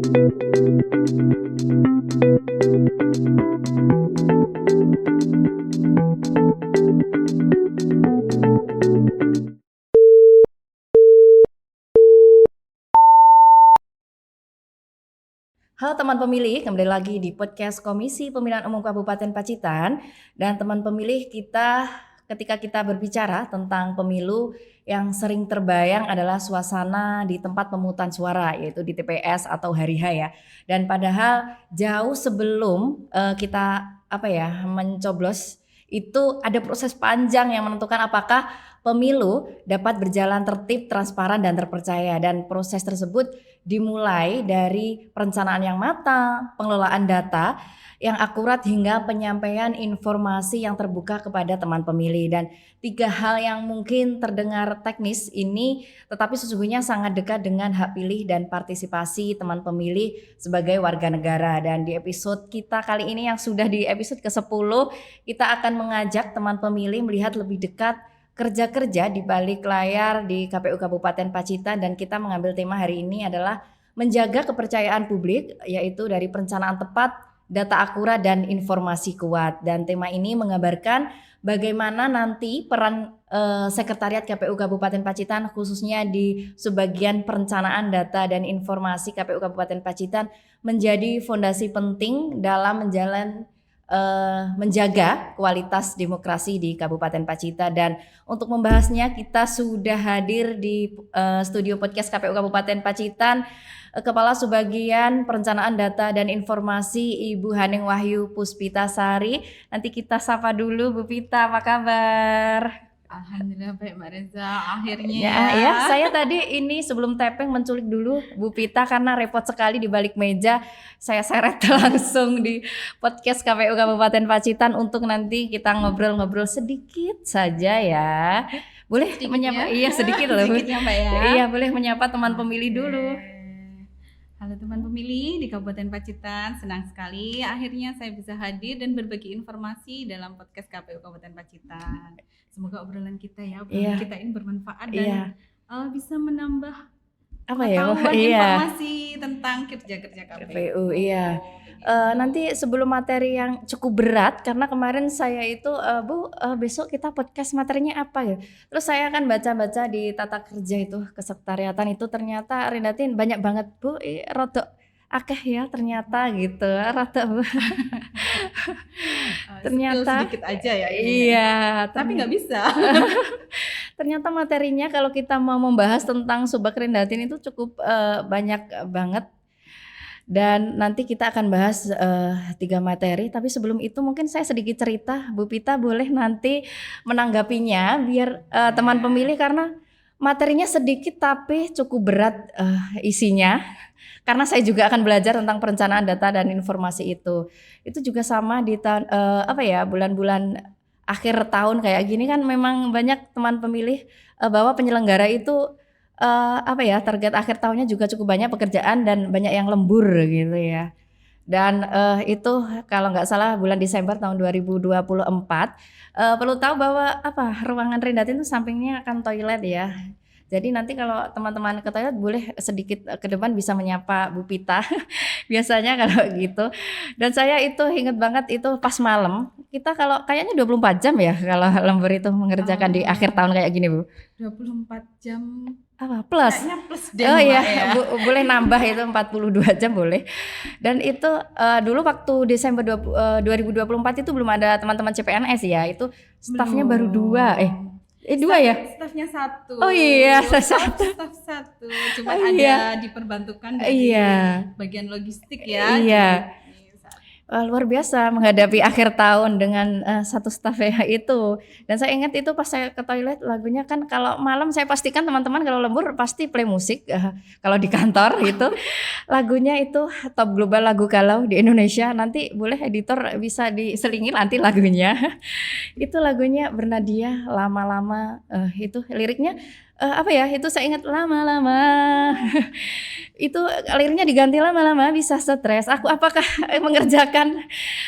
Halo teman pemilih, kembali lagi di podcast Komisi Pemilihan Umum Kabupaten Pacitan. Dan teman pemilih, ketika kita berbicara tentang pemilu, yang sering terbayang adalah suasana di tempat pemungutan suara, yaitu di TPS atau hari H ya. Dan padahal jauh sebelum kita mencoblos, itu ada proses panjang yang menentukan apakah pemilu dapat berjalan tertib, transparan, dan terpercaya. Dan proses tersebut dimulai dari perencanaan yang matang, pengelolaan data yang akurat hingga penyampaian informasi yang terbuka kepada teman pemilih. Dan 3 hal yang mungkin terdengar teknis ini tetapi sesungguhnya sangat dekat dengan hak pilih dan partisipasi teman pemilih sebagai warga negara. Dan di episode kita kali ini yang sudah di episode ke-10, kita akan mengajak teman pemilih melihat lebih dekat kerja-kerja di balik layar di KPU Kabupaten Pacitan. Dan kita mengambil tema hari ini adalah menjaga kepercayaan publik, yaitu dari perencanaan tepat, data akurat, dan informasi kuat. Dan tema ini menggambarkan bagaimana nanti peran Sekretariat KPU Kabupaten Pacitan khususnya di subbagian perencanaan data dan informasi KPU Kabupaten Pacitan menjadi fondasi penting dalam menjaga kualitas demokrasi di Kabupaten Pacitan. Dan untuk membahasnya kita sudah hadir di studio podcast KPU Kabupaten Pacitan, Kepala Subbagian Perencanaan Data dan Informasi Ibu Haning Wahyu Puspita Sari. Nanti kita sapa dulu Bu Pita, apa kabar? Alhamdulillah baik Mbak Reza, akhirnya ya. Saya tadi ini sebelum taping menculik dulu Bu Pita karena repot sekali di balik meja. Saya seret langsung di podcast KPU Kabupaten Pacitan untuk nanti kita ngobrol-ngobrol sedikit saja ya. Boleh sedikit menyapa? Ya? Iya sedikit loh. Sedikit ya Mbak ya. Iya boleh menyapa teman pemilih dulu. Halo teman pemilih di Kabupaten Pacitan, senang sekali akhirnya saya bisa hadir dan berbagi informasi dalam podcast KPU Kabupaten Pacitan. Semoga obrolan kita kita ini bermanfaat dan bisa menambah informasi tentang kerja-kerja KPU. Iya. Nanti sebelum materi yang cukup berat, karena kemarin saya itu besok kita podcast materinya apa ya, terus saya akan baca-baca di tata kerja itu kesekretariatan itu ternyata Rendatin banyak banget Bu, rodok akeh ya ternyata gitu, rada Bu. Ternyata sedikit aja ya ini. Iya, tapi nggak bisa. Ternyata materinya kalau kita mau membahas tentang Subak Rendatin itu cukup banyak banget. Dan nanti kita akan bahas 3 materi, tapi sebelum itu mungkin saya sedikit cerita, Bu Pita boleh nanti menanggapinya biar teman pemilih, karena materinya sedikit tapi cukup berat isinya. Karena saya juga akan belajar tentang perencanaan data dan informasi itu. Itu juga sama di tahun bulan-bulan akhir tahun kayak gini kan memang banyak teman pemilih bahwa penyelenggara itu target akhir tahunnya juga cukup banyak pekerjaan dan banyak yang lembur gitu ya. Dan itu kalau nggak salah bulan Desember tahun 2024 perlu tahu bahwa ruangan Rendatin itu sampingnya akan toilet ya. Jadi nanti kalau teman-teman ke toilet boleh sedikit ke depan bisa menyapa Bu Pita. Biasanya kalau gitu. Dan saya itu ingat banget itu pas malam. Kita kalau kayaknya 24 jam ya kalau lembur itu mengerjakan di akhir tahun kayak gini Bu. 24 jam plus. Kayaknya plus deh. Oh iya, ya. Boleh nambah itu 42 jam boleh. Dan itu dulu waktu Desember 2024 itu belum ada teman-teman CPNS ya. Itu stafnya baru 2. 2 ya? Stafnya 1. Oh iya, staff 1. Cuma ada diperbantukan dari bagian logistik ya. Iya. Luar biasa menghadapi akhir tahun dengan satu staff ya itu. Dan saya ingat itu pas saya ke toilet lagunya kan kalau malam saya pastikan teman-teman kalau lembur pasti play musik kalau di kantor itu lagunya itu top global lagu galau di Indonesia. Nanti boleh editor bisa diselingi nanti lagunya. Itu lagunya bernadia lama-lama itu liriknya apa ya, itu saya ingat lama-lama itu liriknya diganti lama-lama bisa stres. Aku apakah mengerjakan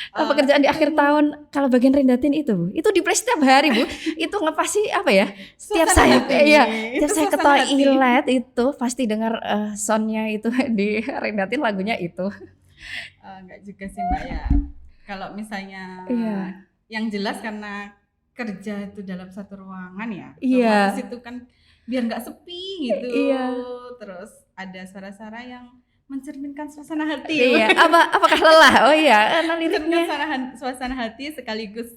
pekerjaan di akhir tahun kalau bagian Rendatin itu Bu, itu di play setiap hari Bu. Itu ngepasti apa ya? Setiap saya setiap saya ke toilet itu pasti dengar soundnya itu di Rendatin lagunya itu. Enggak juga sih Mbak ya. Kalau misalnya yang jelas karena kerja itu dalam satu ruangan ya, otomatis itu kan biar nggak sepi gitu. Terus ada suara-suara yang mencerminkan suasana hati. Apakah lelah? Oh iya, karena liriknya suasana hati sekaligus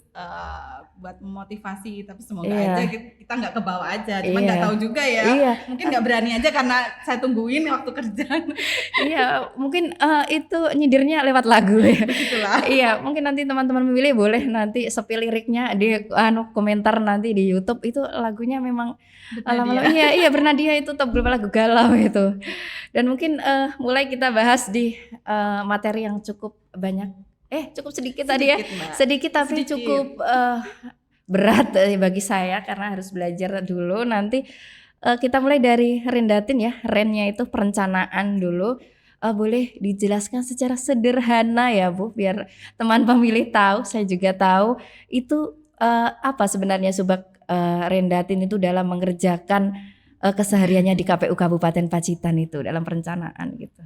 buat memotivasi. Tapi semoga aja kita nggak kebawa aja. Cuma nggak tahu juga ya. Mungkin nggak berani aja karena saya tungguin waktu kerja. Mungkin itu nyindirnya lewat lagu ya. Begitulah. Mungkin nanti teman-teman memilih boleh nanti sepi liriknya di komentar nanti di YouTube. Itu lagunya memang lama-lama bernadia itu tebel lagu galau itu. Dan mungkin mulai kita bahas di materi yang cukup banyak, cukup sedikit tadi ya, sedikit tapi cukup berat bagi saya karena harus belajar dulu. Nanti kita mulai dari Rendatin ya, Rennya itu perencanaan dulu. Boleh dijelaskan secara sederhana ya Bu, biar teman pemilih tahu, saya juga tahu itu apa sebenarnya subak Rendatin itu dalam mengerjakan kesehariannya di KPU Kabupaten Pacitan itu dalam perencanaan gitu.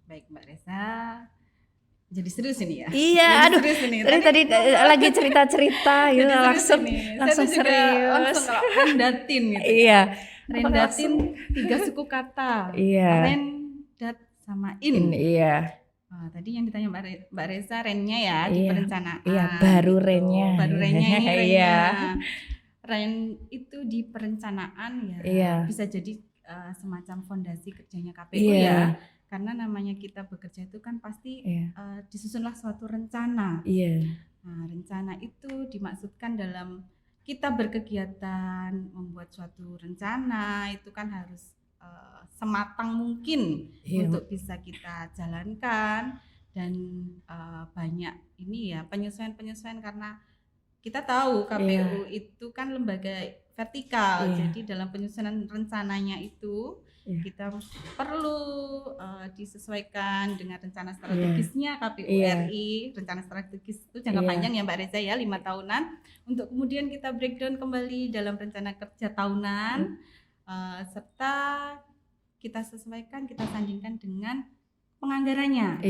Baik Mbak Reza, jadi serius ini ya? Iya, aduh. Tadi lagi cerita-cerita gitu langsung serius. Langsung Rendatin gitu. Iya. Rendatin 3 suku kata. Iya. Rendat sama in. Iya. Tadi yang ditanya Mbak Reza rennya ya di perencanaan. Iya, baru gitu. Rennya. Baru rennya ini rennya. Ren itu di perencanaan ya. Bisa jadi semacam fondasi kerjanya KPU ya. Karena namanya kita bekerja itu kan pasti disusunlah suatu rencana. Nah, rencana itu dimaksudkan dalam kita berkegiatan membuat suatu rencana itu kan harus sematang mungkin untuk bisa kita jalankan dan banyak ini ya penyesuaian karena kita tahu KPU itu kan lembaga vertikal, jadi dalam penyusunan rencananya itu kita perlu disesuaikan dengan rencana strategisnya KPU RI. Rencana strategis itu jangka panjang ya Mbak Reza ya, 5 tahunan. Untuk kemudian kita breakdown kembali dalam rencana kerja tahunan, serta kita sesuaikan, kita sandingkan dengan penganggarannya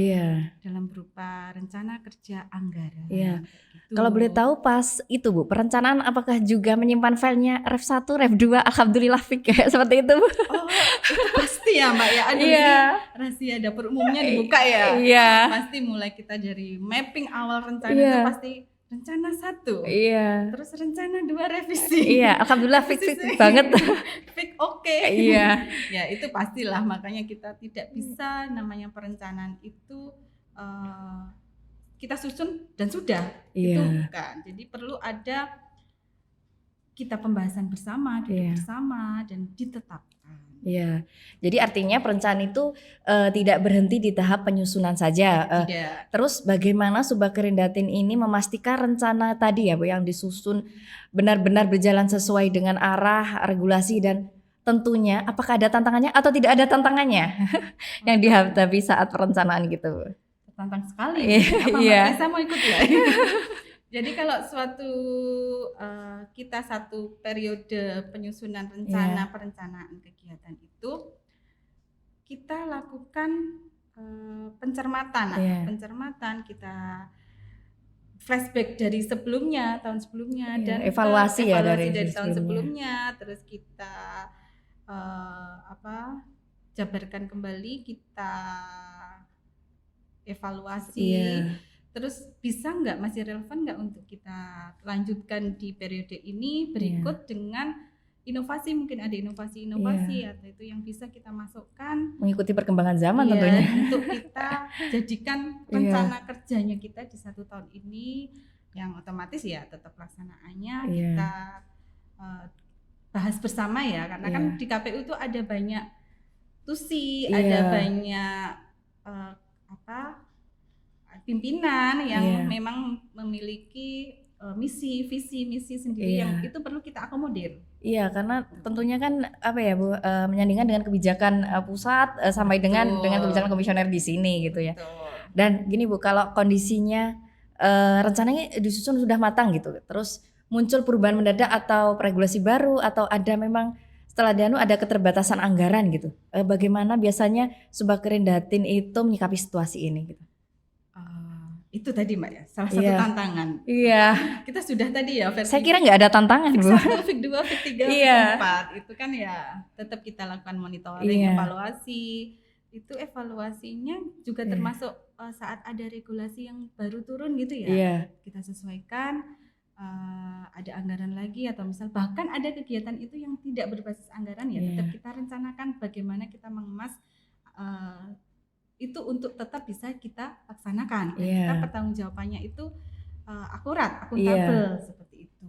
dalam berupa rencana kerja anggaran. Gitu. Kalau boleh tahu pas itu Bu, perencanaan apakah juga menyimpan filenya Ref 1, Ref 2, alhamdulillah fik kayak seperti itu Bu? Oh, itu pasti ya Mbak ya. Aduh ini rahasia dapur umumnya dibuka ya. Pasti mulai kita dari mapping awal rencana itu pasti rencana 1. Terus rencana 2 revisi. Alhamdulillah fik banget. Fik oke. Ya itu pastilah, makanya kita tidak bisa namanya perencanaan itu kita susun dan sudah. Itu bukan. Jadi perlu ada kita pembahasan bersama, duduk bersama dan ditetapkan. Jadi artinya perencanaan itu tidak berhenti di tahap penyusunan saja. Terus bagaimana Subak Rendatin ini memastikan rencana tadi ya Bu yang disusun benar-benar berjalan sesuai dengan arah, regulasi dan tentunya apakah ada tantangannya atau tidak ada tantangannya yang dihadapi saat perencanaan gitu Bu? Tantang sekali. Apa Mbak Reza mau ikut ya? Jadi kalau kita satu periode penyusunan rencana perencanaan kegiatan itu kita lakukan pencermatan. Pencermatan kita flashback dari sebelumnya, tahun sebelumnya dan evaluasi dari tahun sebelumnya. Terus kita jabarkan kembali, kita evaluasi. Terus bisa nggak, masih relevan nggak untuk kita lanjutkan di periode ini berikut dengan inovasi, mungkin ada inovasi atau itu yang bisa kita masukkan mengikuti perkembangan zaman tentunya untuk kita jadikan rencana kerjanya kita di 1 tahun ini yang otomatis ya tetap pelaksanaannya kita bahas bersama ya, karena kan di KPU itu ada banyak tusi, ada banyak pimpinan yang memang memiliki misi, visi, misi sendiri Iya. yang itu perlu kita akomodir. Iya, karena tentunya kan apa ya Bu, menyandingkan dengan kebijakan pusat sampai dengan kebijakan komisioner di sini gitu ya. Betul. Dan gini Bu, kalau kondisinya rencananya disusun sudah matang gitu, terus muncul perubahan mendadak atau regulasi baru atau ada memang setelah Danu ada keterbatasan anggaran gitu. Bagaimana biasanya Subakrin Datin itu menyikapi situasi ini gitu? Itu tadi Mbak ya, salah satu Iya. tantangan. Iya. Kita sudah tadi ya versi Saya kira nggak ada tantangan Bu. Fik 1, Fik 2, Fik 3, Fik Iya. 4 itu kan ya tetap kita lakukan monitoring, Iya. evaluasi. Itu evaluasinya juga Iya. termasuk saat ada regulasi yang baru turun gitu ya. Iya. Kita sesuaikan ada anggaran lagi atau misal bahkan ada kegiatan itu yang tidak berbasis anggaran ya, Iya. tetap kita rencanakan bagaimana kita mengemas itu untuk tetap bisa kita laksanakan. Dan Iya. kita pertanggungjawabannya itu akurat, akuntabel seperti itu.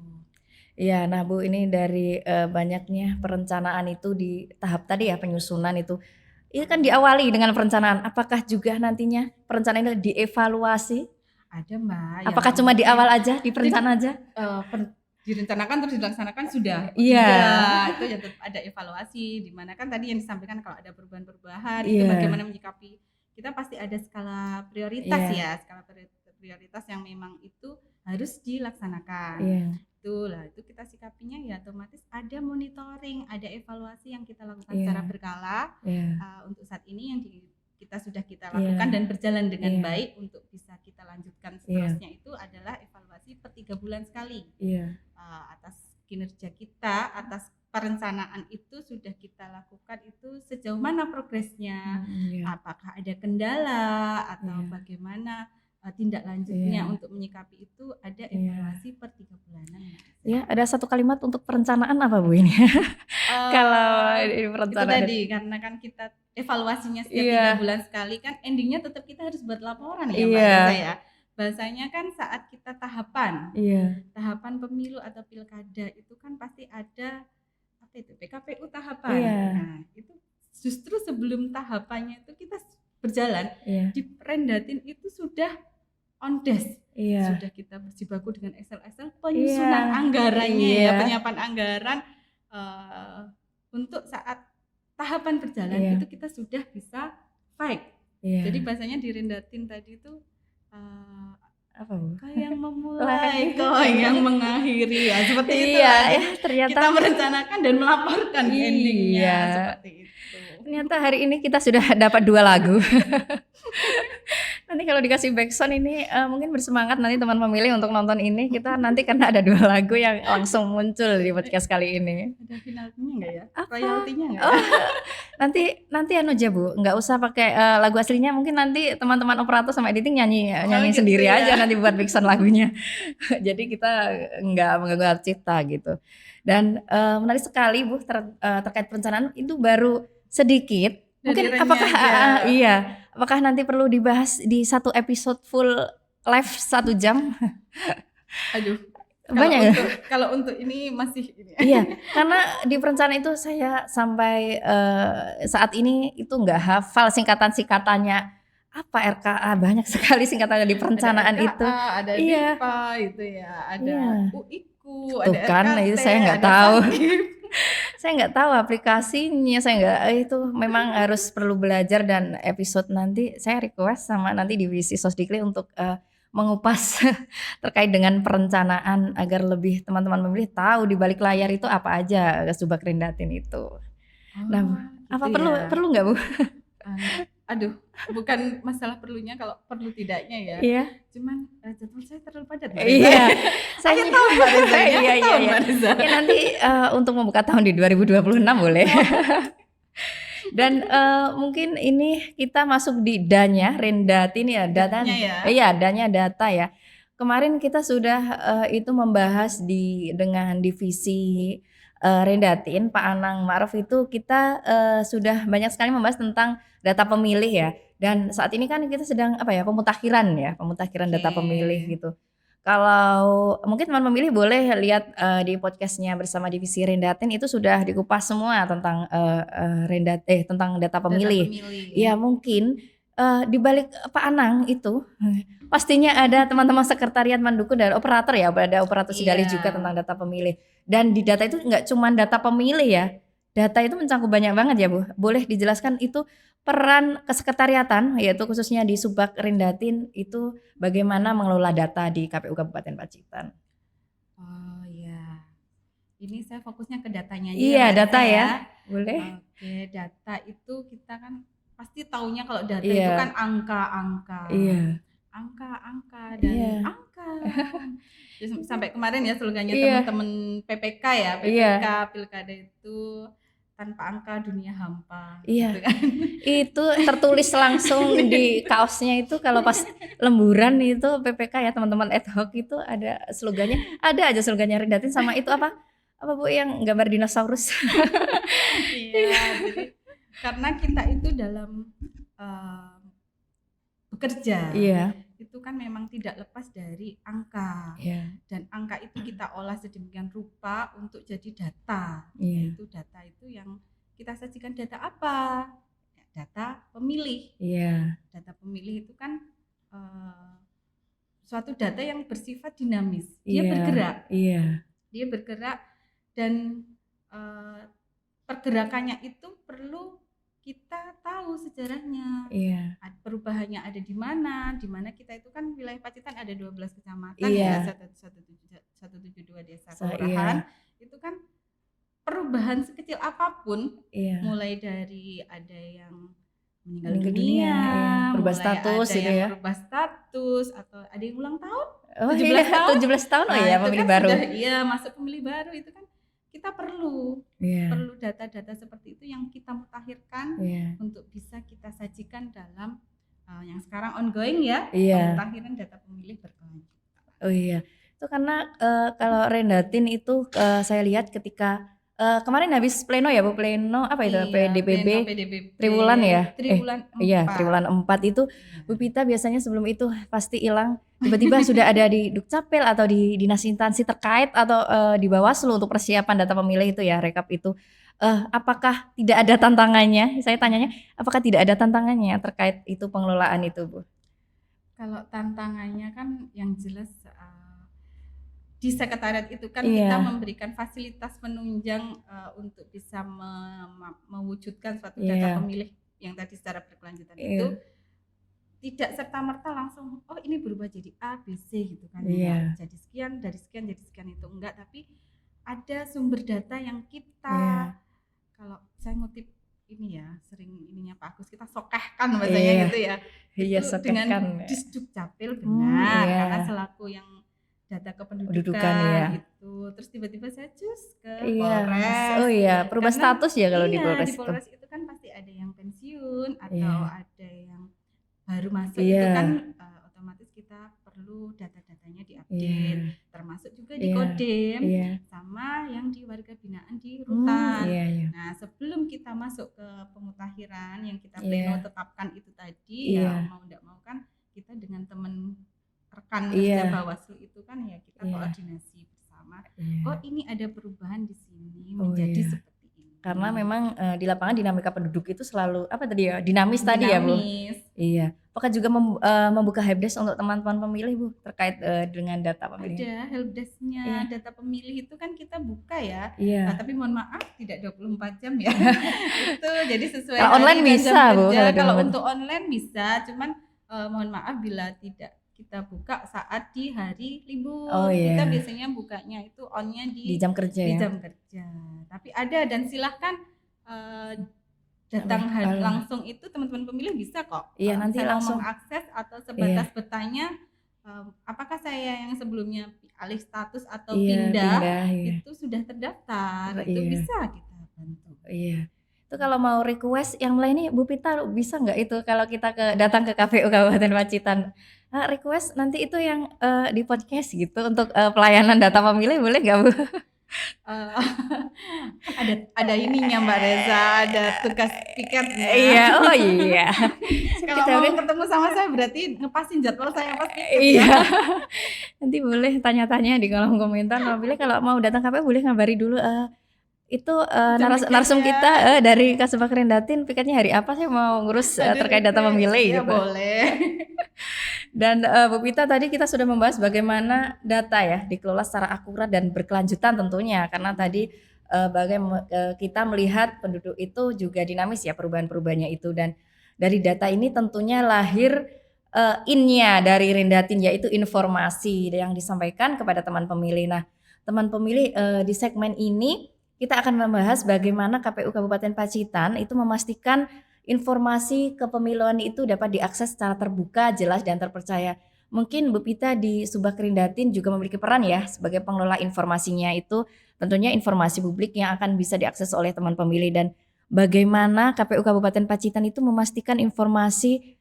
Iya, nah Bu, ini dari banyaknya perencanaan itu di tahap tadi ya penyusunan itu kan diawali dengan perencanaan. Apakah juga nantinya perencanaan itu dievaluasi? Ada Mbak. Apakah cuma di awal aja, di perencanaan aja? Direncanakan terus dilaksanakan sudah. Iya. Itu ya tetap ada evaluasi. Dimana kan tadi yang disampaikan kalau ada perubahan-perubahan Iya. itu bagaimana menyikapi. Kita pasti ada skala prioritas Iya. ya, skala prioritas yang memang itu harus dilaksanakan. Iya. Itu kita sikapinya ya otomatis ada monitoring, ada evaluasi yang kita lakukan Iya. secara berkala. Iya. Untuk saat ini yang kita sudah kita lakukan dan berjalan dengan Iya. baik untuk bisa kita lanjutkan seterusnya itu adalah evaluasi per 3 bulan sekali. Iya. Atas kinerja kita, atas perencanaan itu sudah kita lakukan itu sejauh mana progresnya, Iya. apakah ada kendala atau Iya. bagaimana tindak lanjutnya Iya. untuk menyikapi itu ada evaluasi per 3 bulanan. Ya, ada satu kalimat untuk perencanaan apa Bu ini? Kalau di Itu perencanaan tadi karena kan kita evaluasinya setiap Iya. 3 bulan sekali kan endingnya tetap kita harus buat laporan ya Mbak Iya. Reza ya. Bahasanya kan saat kita tahapan Iya. pemilu atau pilkada itu kan pasti ada apa itu PKPU tahapan. Iya. Nah, itu justru sebelum tahapannya itu kita berjalan Iya. di Rendatin itu sudah on desk. Iya. Sudah kita berjibaku dengan Excel penyusunan anggarannya Iya. ya, penyiapan anggaran untuk saat tahapan berjalan Iya. itu kita sudah bisa fight. Iya. Jadi bahasanya di Rendatin tadi itu apa Bu? kau yang memulai, kau yang mengakhiri ya seperti itu. Iya, ya, ternyata Kita merencanakan dan melaporkan Iya. endingnya seperti itu. Ternyata hari ini kita sudah dapat 2 lagu. Nanti kalau dikasih backsound ini mungkin bersemangat nanti teman pemilih untuk nonton ini. Kita nanti karena ada 2 lagu yang langsung muncul di podcast kali ini. Ada finalnya enggak ya? Apa? Royaltinya enggak? Nanti anu aja Bu, nggak usah pakai lagu aslinya. Mungkin nanti teman-teman operator sama editing nyanyi gitu sendiri ya. aja nanti buat backsound lagunya. Jadi kita nggak mengganggu hak cipta gitu. Dan menarik sekali Bu terkait perencanaan itu baru sedikit. Mungkin Dari apakah Renya aja. apakah nanti perlu dibahas di satu episode full live 1 jam? Aduh. Banyak ya? Kalau untuk ini masih ini. Iya, karena di perencanaan itu saya sampai saat ini itu nggak hafal singkatan-singkatannya apa RKA, banyak sekali singkatannya di perencanaan ada RKA, itu. ada Iya. DIPA itu ya, ada Iya. UIKU, Tuh ada kan, RKT, itu saya nggak ada tahu. Sakip. Saya nggak tahu aplikasinya, saya nggak itu memang harus perlu belajar. Dan episode nanti saya request sama nanti divisi Sosdikli untuk mengupas terkait dengan perencanaan agar lebih teman-teman pemilih tahu di balik layar itu apa aja Subakrin Datin itu. Nah, gitu apa ya. perlu nggak Bu? Aduh, bukan masalah perlunya, kalau perlu tidaknya ya. Iya. Cuman jadwal saya terlalu padat. Mbak Reza. Iya. Saya tahu Mbak Reza ya. Iya, Tahu iya. Mbak Reza. Ya nanti untuk membuka tahun di 2026 boleh. Dan mungkin ini kita masuk di DA-nya, Rendatin ya, data. Datanya ya. Iya, DA-nya data ya. Kemarin kita sudah itu membahas dengan divisi Rendatin, Pak Anang Ma'ruf itu kita sudah banyak sekali membahas tentang data pemilih ya. Dan saat ini kan kita sedang pemutakhiran data Oke. pemilih gitu. Kalau mungkin teman pemilih boleh lihat di podcastnya bersama divisi Rendatin itu sudah dikupas semua tentang tentang data pemilih. Data pemilih. Ya mungkin di balik Pak Anang itu pastinya ada teman-teman sekretariat mendukung dan operator ya, ada operator Sidalih juga tentang data pemilih. Dan di data itu nggak cuma data pemilih ya, data itu mencakup banyak banget ya Bu. Boleh dijelaskan itu peran kesekretariatan, yaitu khususnya di Subak Rindatin itu bagaimana mengelola data di KPU Kabupaten Pacitan? Oh iya, ini saya fokusnya ke datanya aja. Iya, Mbak data Reza ya, boleh. Oke, data itu kita kan pasti taunya kalau data Iya. itu kan angka-angka. Iya. Angka-angka dan Iya. angka. Terus sampai kemarin ya slogannya Iya. teman-teman PPK ya, Iya. PPK Pilkada itu tanpa angka dunia hampa. Iya. Gitu kan. Itu tertulis langsung di kaosnya itu kalau pas lemburan itu PPK ya teman-teman ad hoc itu ada slogannya, ada aja slogannya Rindatin sama itu apa Bu yang gambar dinosaurus. Iya, jadi karena kita itu dalam bekerja. Iya. Itu kan memang tidak lepas dari angka. Iya. Dan angka itu kita olah sedemikian rupa untuk jadi data. Iya. Itu data itu yang kita sajikan data apa? Ya, data pemilih. Iya. Data pemilih itu kan suatu data yang bersifat dinamis. Dia bergerak. Iya. Dia bergerak dan pergerakannya itu perlu kita tahu sejarahnya. Iya. Perubahannya ada di mana kita itu kan wilayah Pacitan ada 12 kecamatan Iya. ya, 172 desa kelurahan. Itu kan perubahan sekecil apapun, Iya. mulai dari ada yang meninggal Meninggal dunia, iya. Berubah mulai status ada gitu yang ya. berubah status atau ada yang ulang tahun. Oh 17 iya, tahun. 17 tahun Nah, ya itu pemilih kan baru. sudah, iya, masuk pemilih baru itu kan kita perlu data-data seperti itu yang kita mutakhirkan untuk bisa kita sajikan dalam yang sekarang ongoing ya, pemutakhiran data pemilih berkelanjutan. Oh iya, itu karena kalau Rindatin itu saya lihat ketika kemarin habis pleno ya Bu, pleno apa itu PDPB Triwulan ya? Triwulan 4. Iya, Triwulan 4 itu Bu Pita biasanya sebelum itu pasti hilang, tiba-tiba sudah ada di Dukcapil atau di dinas instansi terkait atau di Bawaslu untuk persiapan data pemilih itu ya, rekap itu. Apakah tidak ada tantangannya? Saya tanyanya, apakah tidak ada tantangannya terkait itu pengelolaan itu Bu? Kalau tantangannya kan yang jelas di sekretariat itu kan kita memberikan fasilitas penunjang untuk bisa mewujudkan suatu data pemilih yang tadi secara berkelanjutan itu tidak serta-merta langsung ini berubah jadi A, B, C gitu kan. Enggak. Jadi sekian, dari sekian jadi sekian itu enggak, tapi ada sumber data yang kita kalau saya ngutip ini ya, sering ininya Pak Agus, kita sokehkan bahasanya gitu ya. Iya, itu sokehkan dengan Disdukcapil benar, karena selaku yang data kependudukan itu. Terus tiba-tiba saya cus ke Polres. Oh iya, perubah status ya kalau di Polres. Di Polres itu kan pasti ada yang pensiun atau ada yang baru masuk itu kan otomatis kita perlu data-datanya diupdate, termasuk juga di Kodim sama yang di warga binaan di Rutan. Nah, sebelum kita masuk ke pemutakhiran yang kita pleno tetapkan itu tadi, ya mau enggak mau kan kita dengan teman rekan kerja Bawaslu itu kan ya kita koordinasi bersama. Oh, ini ada perubahan di sini menjadi seperti ini. Karena memang di lapangan dinamika penduduk itu selalu apa tadi ya, dinamis tadi ya Bu. Iya. Apakah juga membuka helpdesk untuk teman-teman pemilih Bu terkait dengan data pemilih? Ada helpdesk-nya, data pemilih itu kan kita buka ya. Nah, tapi mohon maaf tidak 24 jam ya. Itu jadi sesuai kalau online bisa Bu. Kalau untuk online bisa, cuman mohon maaf bila tidak kita buka saat di hari libur. Kita biasanya bukanya itu on-nya di jam kerja di jam kerja. Tapi ada dan silahkan datang langsung itu teman-teman pemilih bisa kok. Nanti langsung mengakses atau sebatas bertanya apakah saya yang sebelumnya alih status atau pindah itu sudah terdaftar. Itu bisa kita bantu. Itu kalau mau request yang mulai ini Bu Pita bisa nggak itu kalau kita datang ke KPU Kabupaten Pacitan request nanti itu yang di podcast gitu untuk pelayanan data pemilih boleh nggak Bu? Ada ininya Mbak Reza, ada tugas piketnya. Iya. Kalau mau ketemu sama saya berarti ngepasin jadwal saya pas piket. Iya. Nanti boleh tanya-tanya di kolom komentar. Kalau mau datang KPU boleh ngabari dulu itu Jam narsum piketnya. kita dari Kasubag Rendatin piketnya hari apa sih mau ngurus Aduh, terkait data pemilih ya gitu. boleh. Dan Bu Pita tadi kita sudah membahas bagaimana data ya dikelola secara akurat dan berkelanjutan tentunya karena tadi bagaimana kita melihat penduduk itu juga dinamis ya perubahan-perubahannya itu dan dari data ini tentunya lahir innya dari Rendatin yaitu informasi yang disampaikan kepada teman pemilih. Nah, teman pemilih di segmen ini kita akan membahas bagaimana KPU Kabupaten Pacitan itu memastikan informasi kepemiluan itu dapat diakses secara terbuka, jelas dan terpercaya. Mungkin Bu Pita di Subag Rindatin juga memiliki peran ya sebagai pengelola informasinya itu tentunya informasi publik yang akan bisa diakses oleh teman pemilih dan bagaimana KPU Kabupaten Pacitan itu memastikan informasi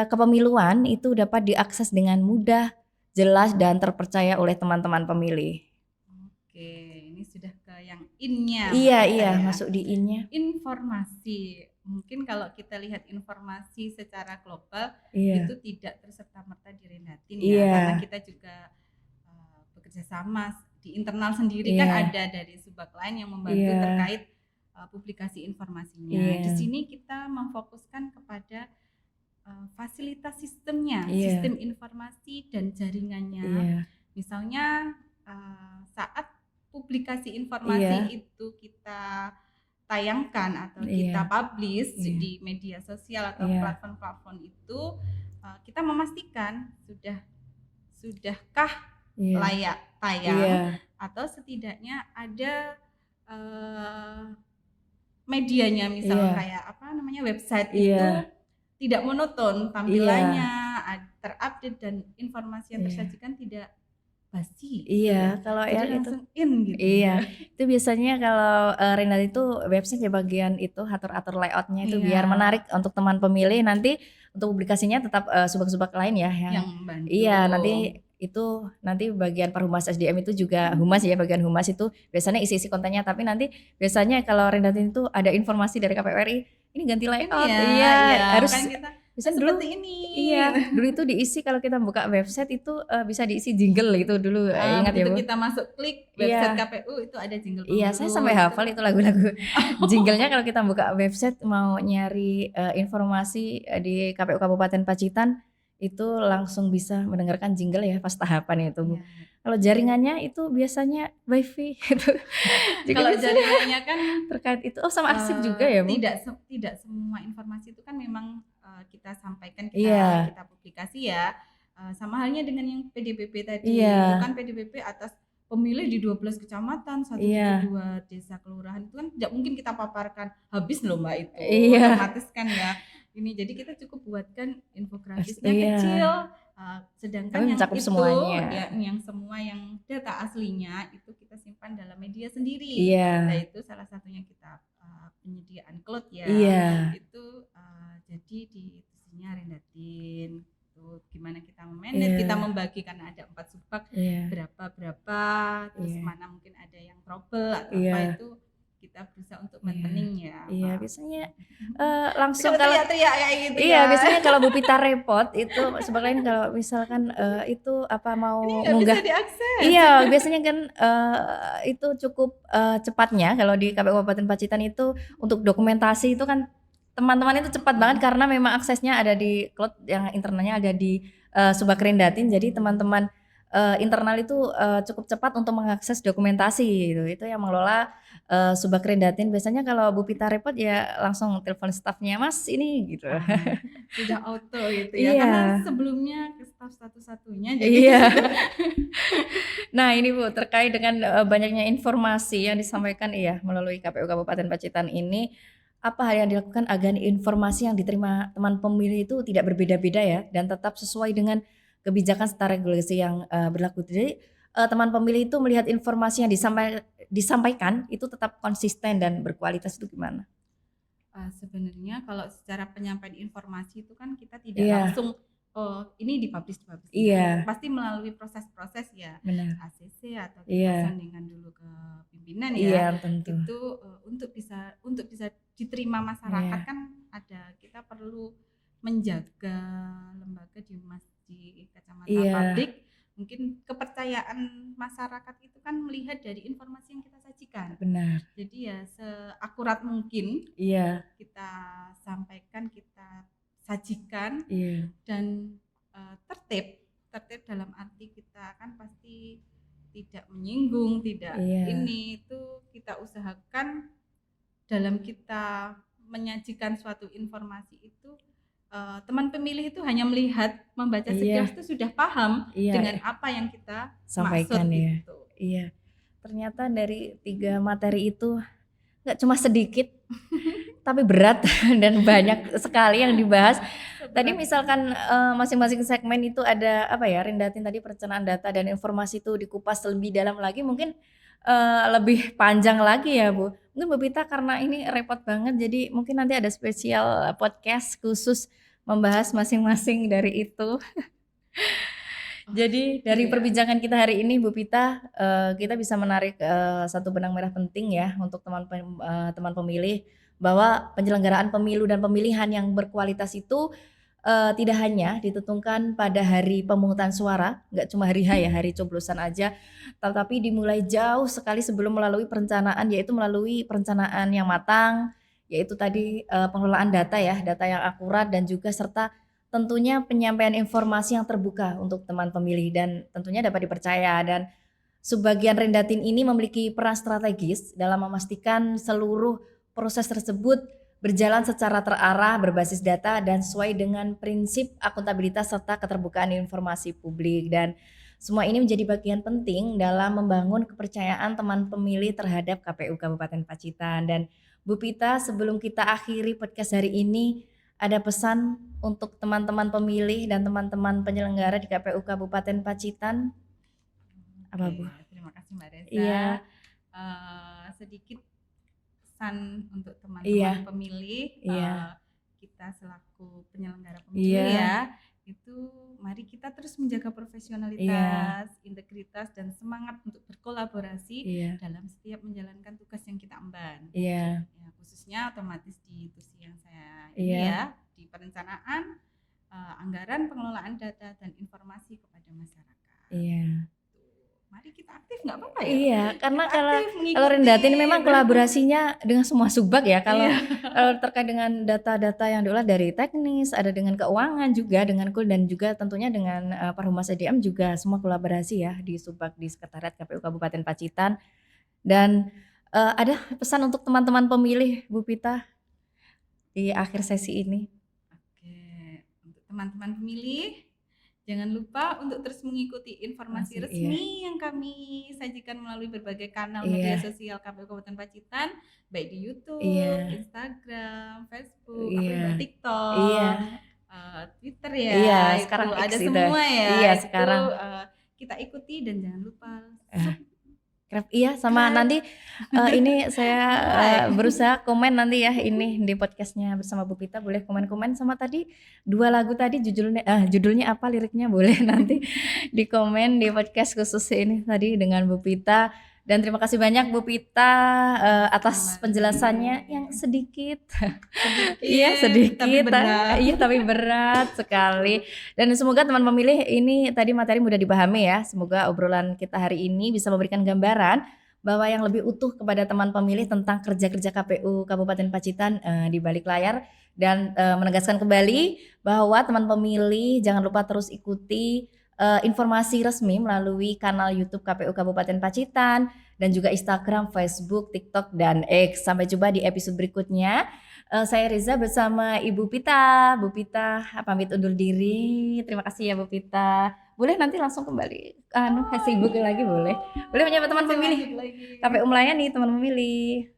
kepemiluan itu dapat diakses dengan mudah, jelas dan terpercaya oleh teman-teman pemilih. Oke, ini sudah ke yang innya. Iya, masuk di innya. Informasi, mungkin kalau kita lihat informasi secara global Iya. itu tidak terserta-merta di Rendatin Iya. ya, karena kita juga bekerja sama di internal sendiri kan ada dari Subag lain yang membantu terkait publikasi informasinya. Di sini kita memfokuskan kepada fasilitas sistemnya, sistem informasi dan jaringannya. Misalnya saat publikasi informasi itu kita tayangkan atau kita publish di media sosial atau platform-platform itu, kita memastikan sudahkah layak tayang atau setidaknya ada medianya, misalnya kayak website itu tidak monoton tampilannya, terupdate dan informasi yang tersajikan tidak basi. Iya, kalau jadi yang langsung in gitu. Iya, itu biasanya kalau Renat itu website ya bagian itu atur-atur layoutnya itu biar menarik untuk teman pemilih nanti untuk publikasinya tetap subag-subag lain ya yang bantu. Iya, nanti bagian Perhumas SDM itu juga humas ya bagian humas itu biasanya isi-isi kontennya tapi nanti biasanya kalau Rendatin itu ada informasi dari KPU RI ini ganti layout. Harus kan kita misalnya dulu seperti ini. Dulu itu diisi kalau kita buka website itu bisa diisi jingle gitu dulu. Ingat ya Bu? Kita masuk klik website KPU itu ada jingle pemilu. Iya, saya sampai hafal itu lagu-lagu jinglenya kalau kita buka website mau nyari informasi di KPU Kabupaten Pacitan itu langsung bisa mendengarkan jingle ya pas tahapan itu Bu. Kalau jaringannya itu biasanya wifi gitu. Kalau jaringannya kan terkait itu sama arsip juga ya Bu? Tidak semua informasi itu kan memang kita sampaikan, kita publikasi ya. Sama halnya dengan yang PDPP tadi. Itu kan PDPP atas pemilih di 12 kecamatan, 172 desa kelurahan itu kan tidak mungkin kita paparkan habis loh Mbak itu. Otomatis kan ya. Ini jadi kita cukup buatkan infografisnya kecil. Sedangkan yang itu semuanya. Yang semua yang data aslinya itu kita simpan dalam media sendiri. Nah itu salah satunya kita penyediaan cloud ya. Itu jadi di isinya Rendatin. Gimana kita memanage, kita membagi karena ada 4 subak berapa terus mana mungkin ada yang trouble atau apa itu kita berusaha untuk maintenance ya. Biasanya langsung kalau teriak-teriak kayak gitu biasanya kalau Bu Pita repot itu sebagainya kalau misalkan itu apa mau munggah bisa diakses. Biasanya kan itu cukup cepatnya kalau di KPU Kabupaten Pacitan itu untuk dokumentasi itu kan teman-teman itu cepat banget karena memang aksesnya ada di cloud yang internalnya ada di Subag Rendatin jadi teman-teman internal itu cukup cepat untuk mengakses dokumentasi gitu. Itu yang mengelola Subag Rendatin. Biasanya kalau Bu Pita repot ya langsung telepon stafnya Mas ini gitu. Sudah auto gitu ya. Karena sebelumnya ke staf satu-satunya jadi Nah ini Bu terkait dengan banyaknya informasi yang disampaikan melalui KPU Kabupaten Pacitan ini apa hal yang dilakukan agar informasi yang diterima teman pemilih itu tidak berbeda-beda ya dan tetap sesuai dengan kebijakan serta regulasi yang berlaku. Jadi teman pemilih itu melihat informasi yang disampaikan itu tetap konsisten dan berkualitas itu gimana? Sebenarnya kalau secara penyampaian informasi itu kan kita tidak langsung ini dipublish. Pasti melalui proses-proses ya. Benar. ACC atau kita sandingkan dulu ke pimpinan ya. Tentu. Itu untuk bisa diterima masyarakat kan kita perlu menjaga lembaga di kacamata publik mungkin kepercayaan masyarakat itu kan melihat dari informasi yang kita sajikan. Benar. Jadi ya seakurat mungkin Iya. kita sampaikan, kita sajikan, Iya. dan tertib dalam arti kita kan pasti tidak menyinggung, tidak ini itu kita usahakan dalam kita menyajikan suatu informasi itu teman pemilih itu hanya melihat, membaca sekilas itu sudah paham dengan apa yang kita sampaikan maksud ya. gitu. Iya. Ternyata dari 3 materi itu nggak cuma sedikit tapi berat dan banyak sekali yang dibahas. Tadi misalkan masing-masing segmen itu ada apa ya, Rindatin tadi perencanaan data dan informasi itu dikupas lebih dalam lagi, mungkin lebih panjang lagi ya Bu. Mungkin Bu Pita karena ini repot banget, jadi mungkin nanti ada spesial podcast khusus membahas masing-masing dari itu. Jadi dari perbincangan kita hari ini Bu Pita, kita bisa menarik satu benang merah penting ya untuk teman pemilih, bahwa penyelenggaraan pemilu dan pemilihan yang berkualitas itu tidak hanya ditentukan pada hari pemungutan suara, nggak cuma hari H ya, hari coblosan aja, tetapi dimulai jauh sekali sebelum melalui perencanaan, yaitu melalui perencanaan yang matang, yaitu tadi pengelolaan data ya, data yang akurat dan juga serta tentunya penyampaian informasi yang terbuka untuk teman pemilih dan tentunya dapat dipercaya. Dan sebagian Rindatin ini memiliki peran strategis dalam memastikan seluruh proses tersebut berjalan secara terarah, berbasis data dan sesuai dengan prinsip akuntabilitas serta keterbukaan informasi publik. Dan semua ini menjadi bagian penting dalam membangun kepercayaan teman pemilih terhadap KPU Kabupaten Pacitan. Dan Bu Pita, sebelum kita akhiri podcast hari ini, ada pesan untuk teman-teman pemilih dan teman-teman penyelenggara di KPU Kabupaten Pacitan? Apa Bu? Terima kasih Mbak Reza. Iya. Sedikit pesan untuk teman-teman pemilih, kita selaku penyelenggara pemilu ya, itu mari kita terus menjaga profesionalitas, integritas dan semangat untuk berkolaborasi dalam setiap menjalankan tugas yang kita emban. Ya, khususnya otomatis di tusi yang saya di perencanaan, anggaran, pengelolaan data dan informasi kepada masyarakat. Mari kita aktif, nggak apa-apa ya? Iya, karena kalau Rindatin memang kolaborasinya dengan semua subak ya. Kalau terkait dengan data-data yang diolah dari teknis, ada dengan keuangan juga, dengan KUL dan juga tentunya dengan Perhumas EDM juga semua kolaborasi ya di subak di Sekretariat KPU Kabupaten Pacitan. Dan ada pesan untuk teman-teman pemilih Bu Pita di akhir sesi ini? Oke, untuk teman-teman pemilih, jangan lupa untuk terus mengikuti informasi resmi yang kami sajikan melalui berbagai kanal media sosial KPU Kabupaten Pacitan, baik di YouTube, Instagram, Facebook, TikTok, Twitter ya. Sekarang itu ada semua ya. Iya, sekarang kita ikuti dan jangan lupa sama nanti ini saya berusaha komen nanti ya ini di podcastnya bersama Bu Pita, boleh komen-komen sama tadi 2 lagu tadi judulnya apa, liriknya boleh nanti di komen di podcast khusus ini tadi dengan Bu Pita. Dan terima kasih banyak Bu Pita atas penjelasannya yang sedikit. Iya sedikit, tapi berat sekali. Dan semoga teman pemilih ini tadi materi mudah dipahami ya. Semoga obrolan kita hari ini bisa memberikan gambaran bahwa yang lebih utuh kepada teman pemilih tentang kerja-kerja KPU Kabupaten Pacitan di balik layar. Dan menegaskan kembali bahwa teman pemilih jangan lupa terus ikuti informasi resmi melalui kanal YouTube KPU Kabupaten Pacitan dan juga Instagram, Facebook, TikTok, dan X. Sampai jumpa di episode berikutnya. Saya Reza bersama Ibu Pita. Bu Pita pamit undur diri. Terima kasih ya Bu Pita. Boleh nanti langsung kembali sibuk lagi boleh. Boleh menyapa teman pemilih. KPU melayani teman pemilih.